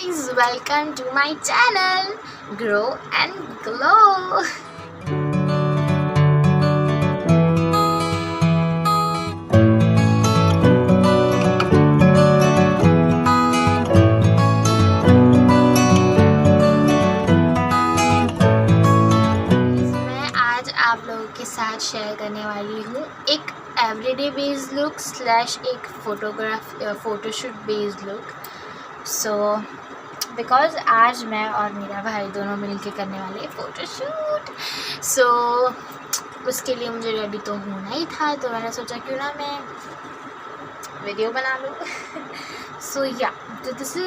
Guys, welcome to my channel Grow and Glow. मैं आज आप लोगों के साथ शेयर करने वाली हूँ एक एवरीडे बेस्ड लुक स्लैश एक photoshoot based look. So because आज मैं और मेरा भाई दोनों मिलके करने वाले हैं फ़ोटोशूट। सो उसके लिए मुझे रेडी तो होना ही था, तो मैंने सोचा क्यों ना मैं वीडियो बना लूँ। सो या this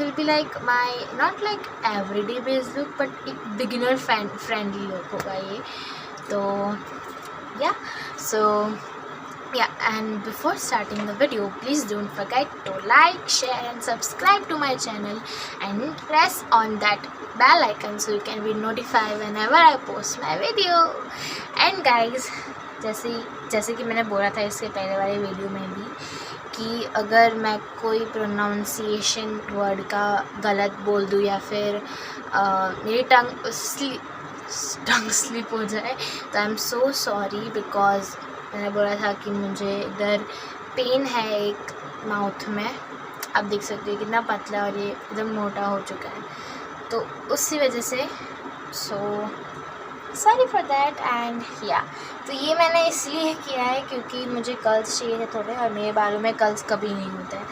will be like my not like everyday based look but एक बिगिनर फ्रेंडली लुक होगा ये। तो या and before starting the video, please don't forget to like, share and subscribe to my channel and press on that bell icon so you can be notified whenever I post my video. And guys, जैसे कि मैंने बोला था इसके पहले वाले video में भी कि अगर मैं कोई प्रोनाउंसिएशन वर्ड का गलत बोल दूँ या फिर मेरी टंग स्लिप हो जाए तो I am so sorry, because मैंने बोला था कि मुझे इधर पेन है एक माउथ में। आप देख सकते हो कितना पतला और ये एकदम मोटा हो चुका है, तो उसी वजह से so sorry for that. And या तो ये मैंने इसलिए किया है क्योंकि मुझे कर्ल्स चाहिए थे थोड़े, और मेरे बालों में कर्ल्स कभी नहीं होते हैं,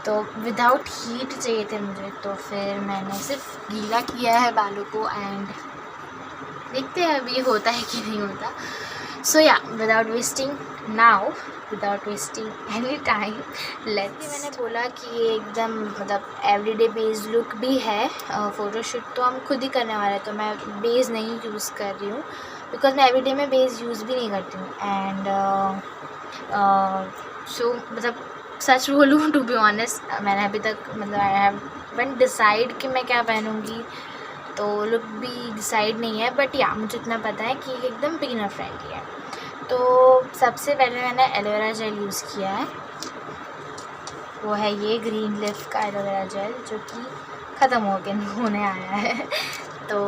तो विदाउट हीट चाहिए थे मुझे, तो फिर मैंने सिर्फ गीला किया है बालों को। एंड देखते हैं अभी होता है कि नहीं होता। सो या without wasting any time, मैंने बोला कि ये एकदम मतलब एवरीडे बेस्ड लुक भी है। फ़ोटोशूट तो हम खुद ही करने वाले हैं, तो मैं बेस नहीं यूज़ कर रही हूँ बिकॉज़ मैं एवरीडे में बेस यूज़ भी नहीं करती हूँ। एंड सो मतलब सच बोलूँ टू बी ऑनेस्ट, मैंने अभी तक मतलब आई हैवंट डिसाइड कि मैं क्या पहनूँगी, तो लुक भी डिसाइड नहीं है। बट या मुझे इतना पता है कि एकदम बिगिनर फ्रेंडली है। तो सबसे पहले मैंने एलोवेरा जेल यूज़ किया है, वो है ये ग्रीन लीफ का एलोवेरा जेल जो कि ख़त्म होने आया है। तो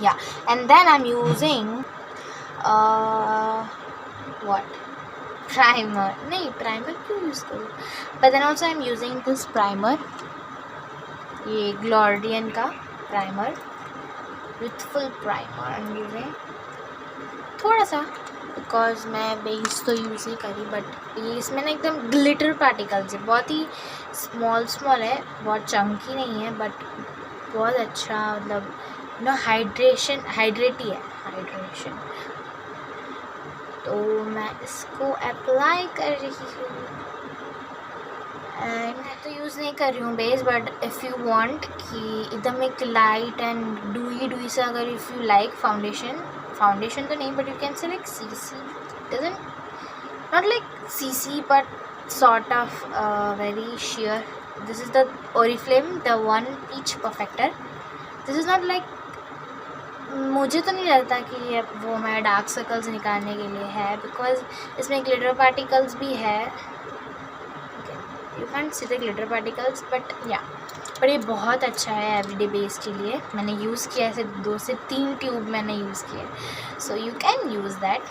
या and then I am using primer क्यों यूज़ करूँ, but then also I am using this primer, ये ग्लॉरियन का primer, youthful primer I am using थोड़ा सा, बिकॉज मैं बेस तो यूज़ ही करी, बट ये इसमें ना एकदम ग्लिटर पार्टिकल्स है, बहुत ही स्मॉल है, बहुत चंकी नहीं है, बट बहुत अच्छा मतलब हाइड्रेटी है हाइड्रेशन। तो मैं इसको अप्लाई कर रही हूँ एंड मैं तो यूज़ नहीं कर रही हूँ base, but if you want कि एकदम एक लाइट एंड डूई सा, अगर इफ़ यू लाइक फाउंडेशन तो नहीं, but you can say like CC, doesn't not like CC but sort of very sheer. This is the Oriflame the one peach perfecter. This is not like, मुझे तो नहीं लगता कि ये वो हमारे डार्क सर्कल्स निकालने के लिए है, बिकॉज इसमें ग्लिटर पार्टिकल्स भी है, you can see the glitter particles, but ये बहुत अच्छा है एवरीडे बेस के लिए। मैंने यूज़ किया ऐसे 2 से 3 ट्यूब मैंने यूज़ किए, so you can use that.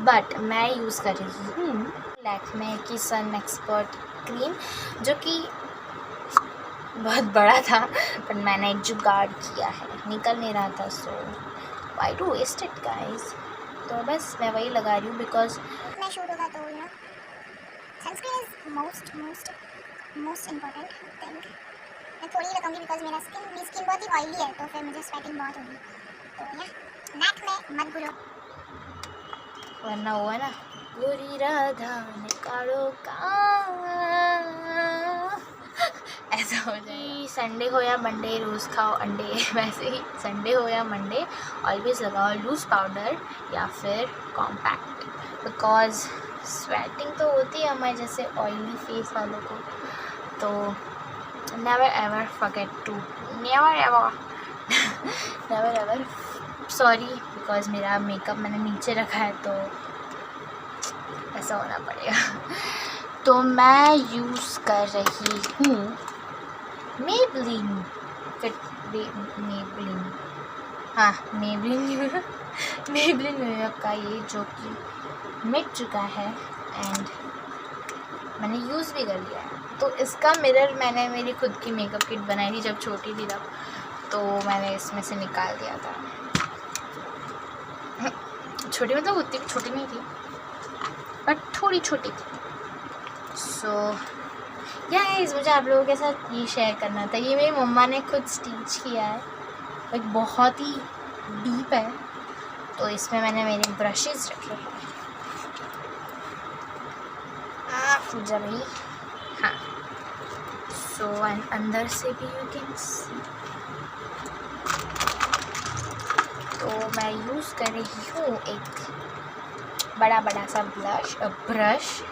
But मैं यूज़ कर रही हूँ लैक्मे की सन एक्सपर्ट क्रीम, जो कि बहुत बड़ा था, पर मैंने एक जुगाड़ किया है, निकल नहीं रहा था, so why to waste it guys. तो बस मैं वही लगा रही हूँ बिकॉज मैं शूट होगा तो you know sunscreen is most important thing. मैं थोड़ी ही लगाऊंगी बिकॉज मेरी स्किन बहुत ही ऑयली है, तो फिर मुझे स्वेटिंग बहुत होगी, तो या नेक में मत भूलो वरना हुआ ना गोरी राधा ने काड़ो का ऐसा हो जाए। संडे हो या मंडे रोज़ खाओ अंडे, वैसे ही संडे हो या मंडे ऑलवेज लगाओ लूज़ पाउडर या फिर कॉम्पैक्ट, बिकॉज स्वेटिंग तो होती है हमारे जैसे ऑयली फेस वालों को। तो never ever forget to never ever sorry, because मेरा मेकअप मैंने नीचे रखा है तो ऐसा होना पड़ेगा। तो मैं यूज़ कर रही हूँ मेबलिन मेबलिन न्यूयॉर्क का ये, जो कि मिट चुका है एंड मैंने यूज़ भी कर लिया है। तो इसका मिरर मैंने मेरी खुद की मेकअप किट बनाई थी जब छोटी थी तब, तो मैंने इसमें से निकाल दिया था। छोटी मतलब उतनी भी छोटी नहीं थी, बट थोड़ी छोटी थी। सो गाइस, मुझे आप लोगों के साथ ये शेयर करना था। ये मेरी मम्मा ने खुद स्टिच किया है, एक बहुत ही डीप है। तो इसमें मैंने मेरे ब्रशेस रखे हैं। पूजा भाई, हाँ। सो अंदर से भी यू कैन सी। तो मैं यूज़ कर रही हूँ एक बड़ा सा ब्रश।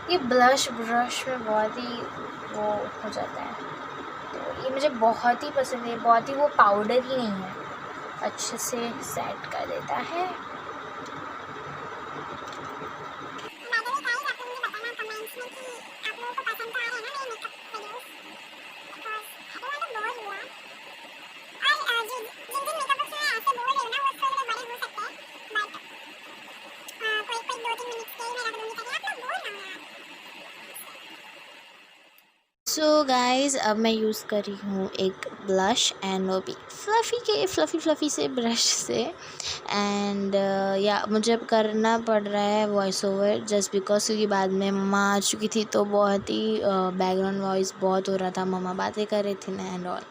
ये ब्रश में बहुत ही वो हो जाता है, तो ये मुझे बहुत ही पसंद है। बहुत ही वो पाउडर ही नहीं है, अच्छे से सेट कर देता है। सो गाइज़, अब मैं यूज़ कर रही हूँ एक ब्लश, एंड वो भी फ्लफ़ी से ब्रश से। एंड या मुझे अब करना पड़ रहा है वॉइस ओवर जस्ट बिकॉज, क्योंकि बाद में मम्मा आ चुकी थी तो बहुत ही बैकग्राउंड वॉइस बहुत हो रहा था, मम्मा बातें कर रही थी ना एंड ऑल।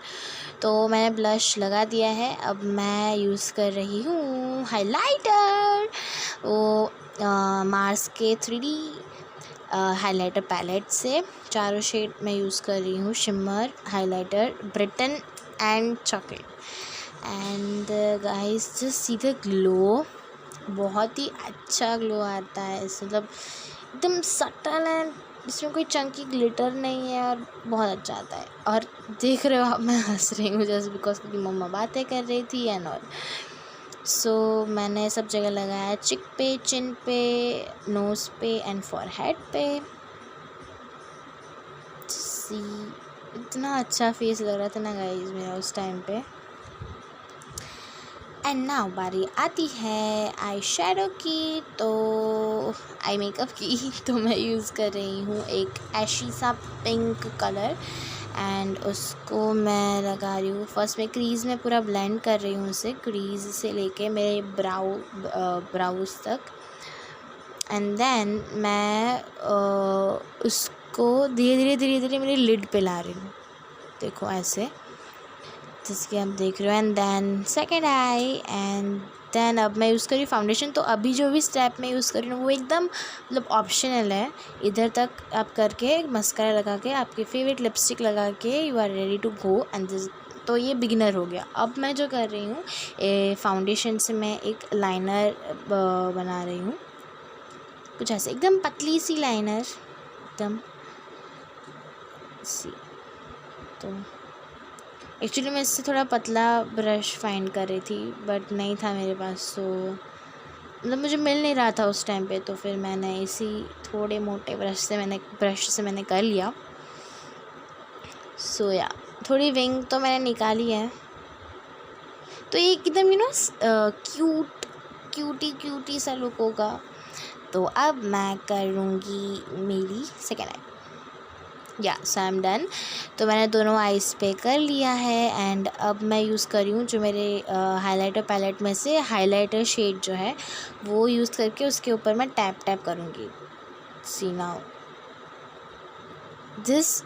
तो मैंने ब्लश लगा दिया है। अब मैं यूज़ कर रही हूँ हाइलाइटर, वो मार्स के 3D हाइलाइटर पैलेट से। चारों शेड मैं यूज़ कर रही हूँ, shimmer, highlighter, Britain and chocolate. And guys, just see the glow, बहुत ही अच्छा ग्लो आता है इससे, मतलब एकदम सटल है, इसमें कोई चंकी ग्लिटर नहीं है और बहुत अच्छा आता है। और देख रहे हो आप, मैं हंस रही हूँ जस्ट बिकॉज क्योंकि मम्मा बातें कर रही थी एंड ऑल। सो मैंने सब जगह लगाया, चिक पे, चिन पे, नोज़ पे एंड फॉरहेड पे। सी, इतना अच्छा फेस लग रहा था ना गाइस मेरा उस टाइम पे। एंड नाउ बारी आती है आई शेडो की, तो आई मेकअप की। तो मैं यूज़ कर रही हूँ एक ऐशी सा पिंक कलर, एंड उसको मैं लगा रही हूँ। फर्स्ट मैं क्रीज़ में पूरा ब्लेंड कर रही हूँ उसे, क्रीज़ से लेके मेरे ब्राउज तक। एंड देन मैं उसको धीरे धीरे मेरी लिड पे ला रही हूँ, देखो ऐसे, जिसके आप देख रहे हो। And then second eye, and then अब मैं यूज़ कर रही हूँ फाउंडेशन। तो अभी जो भी स्टेप मैं यूज़ कर रही हूँ वो एकदम मतलब ऑप्शनल है। इधर तक आप करके मस्कारा लगा के, आपके फेवरेट लिपस्टिक लगा के, you are ready to go and this. तो ये बिगिनर हो गया। अब मैं जो कर रही हूँ, फाउंडेशन से मैं एक लाइनर बना रही हूँ, कुछ ऐसे एकदम पतली सी लाइनर, एकदम सी। तो एक्चुअली मैं इससे थोड़ा पतला ब्रश फाइंड कर रही थी, बट नहीं था मेरे पास, तो मतलब मुझे मिल नहीं रहा था उस टाइम पे, तो फिर मैंने इसी थोड़े मोटे ब्रश से मैंने कर लिया। सो या थोड़ी विंग तो मैंने निकाली है। तो ये एकदम क्यूटी सा लुक होगा। तो अब मैं करूँगी मेरी सेकेंड आई। या सो आई एम डन। तो मैंने दोनों आईज़ पे कर लिया है, एंड अब मैं यूज़ कर रही हूँ जो मेरे हाइलाइटर पैलेट में से हाइलाइटर शेड जो है वो यूज़ करके उसके ऊपर मैं टैप करूँगी। सी नाउ दिस,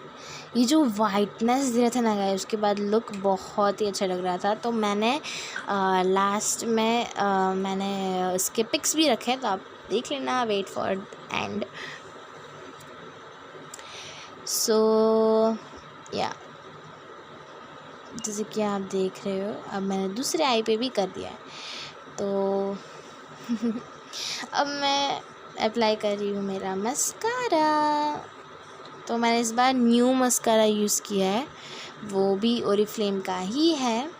ये जो वाइटनेस दे रहा था ना गाइस, उसके बाद लुक बहुत ही अच्छा लग रहा था। तो मैंने लास्ट में मैंने इसके पिक्स भी रखे, तो आप देख लेना, वेट फॉर एंड। सो या जैसे कि आप देख रहे हो, अब मैंने दूसरे आई पे भी कर दिया है। तो अब मैं अप्लाई कर रही हूँ मेरा मस्कारा। तो मैंने इस बार न्यू मस्कारा यूज़ किया है, वो भी ओरिफ्लेम का ही है।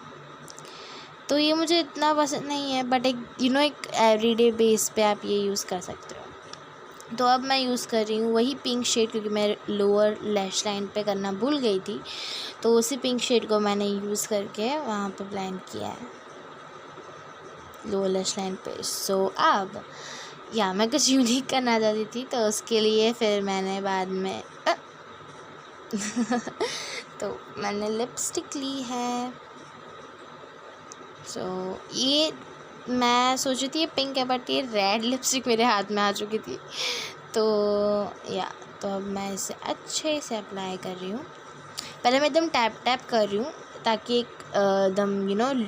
तो ये मुझे इतना पसंद नहीं है, बट एक एक एवरीडे बेस पे आप ये यूज़ कर सकते हो। तो अब मैं यूज़ कर रही हूँ वही पिंक शेड, क्योंकि मैं लोअर लैश लाइन पे करना भूल गई थी, तो उसी पिंक शेड को मैंने यूज़ करके वहाँ पे ब्लेंड किया है लोअर लैश लाइन पे। सो अब या मैं कुछ यूनिक करना चाहती थी, तो उसके लिए फिर मैंने बाद में तो मैंने लिपस्टिक ली है। सो ये मैं सोची थी ये पिंक है, बट ये रेड लिपस्टिक मेरे हाथ में आ चुकी थी, तो या तो अब मैं इसे अच्छे से अप्लाई कर रही हूँ। पहले मैं एकदम टैप टैप कर रही हूँ ताकि एक एकदम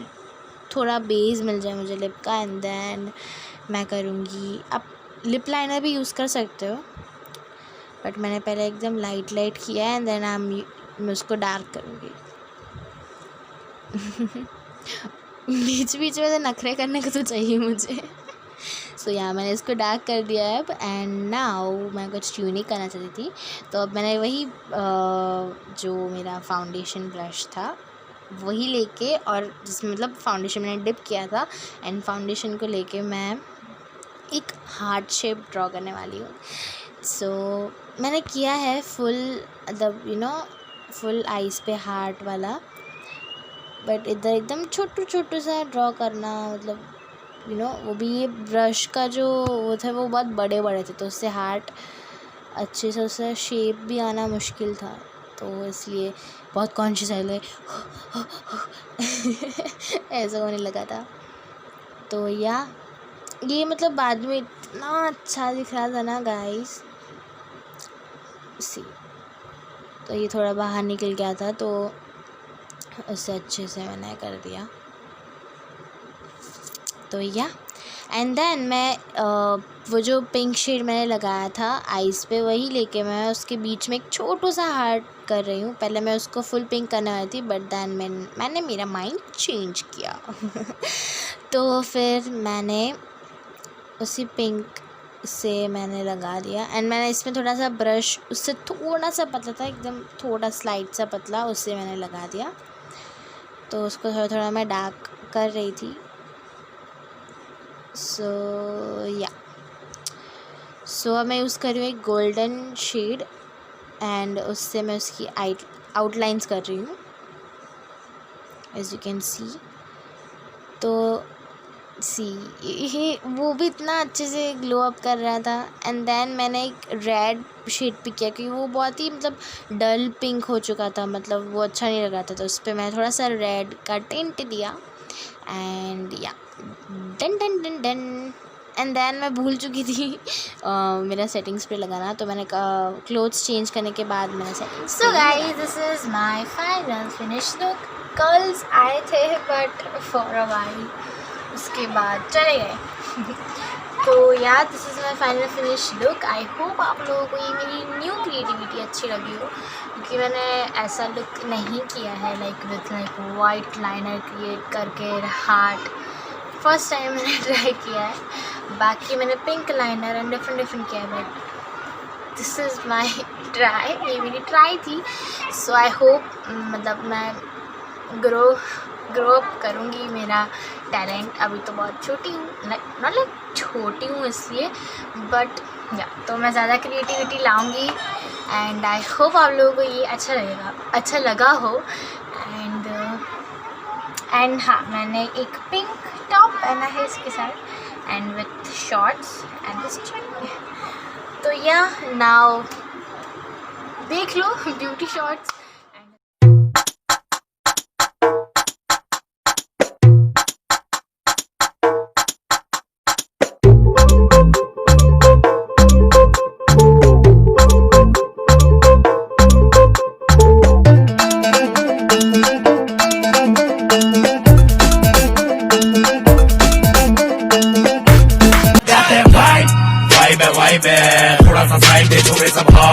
थोड़ा बेस मिल जाए मुझे लिप का, एंड देन मैं करूँगी। आप लिप लाइनर भी यूज़ कर सकते हो, बट मैंने पहले एकदम लाइट लाइट किया है, एंड देन मैं उसको डार्क करूँगी। बीच बीच में तो नखरे करने को तो चाहिए मुझे। सो यहाँ मैंने इसको डार्क कर दिया है अब, एंड नाउ मैं कुछ यूनिक करना चाहती थी, तो अब मैंने वही जो मेरा फाउंडेशन ब्रश था वही लेके, और जिसमें मतलब फाउंडेशन मैंने डिप किया था, एंड फाउंडेशन को लेके मैं एक हार्ट शेप ड्रॉ करने वाली हूँ। सो मैंने किया है फुल मतलब फुल आइज़ पे हार्ट वाला, बट इधर एकदम छोटू छोटू सा ड्रॉ करना, मतलब वो भी ये ब्रश का जो वो था वो बहुत बड़े बड़े थे, तो उससे हार्ट अच्छे से उसका शेप भी आना मुश्किल था, तो इसलिए बहुत कॉन्शियस है ऐसा होने लगा था। तो या ये मतलब बाद में इतना अच्छा दिख रहा था ना गाइस, सी तो ये थोड़ा बाहर निकल गया था, तो उससे अच्छे से मैंने कर दिया। तो या एंड देन मैं वो जो पिंक शेड मैंने लगाया था आइज़ पे, वही लेके मैं उसके बीच में एक छोटू सा हार्ट कर रही हूँ। पहले मैं उसको फुल पिंक करने वाली थी, बट देन मैंने मेरा माइंड चेंज किया तो फिर मैंने उसी पिंक से मैंने लगा दिया, एंड मैंने इसमें थोड़ा सा ब्रश उससे थोड़ा सा पतला था, एकदम थोड़ा स्लाइड सा पतला, उससे मैंने लगा दिया। तो उसको थोड़ा थोड़ा मैं डार्क कर रही थी। सो अब मैं यूज़ कर रही हूँ एक गोल्डन शेड, एंड उससे मैं उसकी आउटलाइंस कर रही हूँ, एज यू कैन सी। तो ये वो भी इतना अच्छे से ग्लो अप कर रहा था, एंड देन मैंने एक रेड शेड पिक किया, क्योंकि वो बहुत ही मतलब डल पिंक हो चुका था, मतलब वो अच्छा नहीं लग रहा था, तो उस पर मैं थोड़ा सा रेड का टिंट दिया, एंड या done done done done. And then मैं भूल चुकी थी मेरा सेटिंग्स पे लगाना, तो मैंने क्लोथ्स चेंज करने के बाद मैंने settings. So guys, this is my final finish look. Curls आए थे बट फॉर अ वाइल, उसके बाद चले गए तो यार this is my final finish look. I hope आप लोगों को ये मेरी न्यू क्रिएटिविटी अच्छी लगी हो, क्योंकि मैंने ऐसा लुक नहीं किया है like with like white liner create करके हार्ट। फर्स्ट टाइम मैंने ट्राई किया है। बाकी मैंने पिंक लाइनर एंड डिफरेंट किया है, but this is my try, ये मेरी ट्राई थी। सो आई होप मतलब मैं ग्रो अप करूँगी मेरा टैलेंट। अभी तो बहुत छोटी हूँ, नॉट लाइक छोटी हूँ इसलिए, बट या तो मैं ज़्यादा क्रिएटिविटी लाऊंगी, एंड आई होप आप लोगों को ये अच्छा लगा हो। एंड हाँ, मैंने एक पिंक टॉप पहना है इसके साथ and with shorts and this check. तो या नाउ देख लो ब्यूटी शॉर्ट्स। थोड़ा सा साइड दे छोड़े सब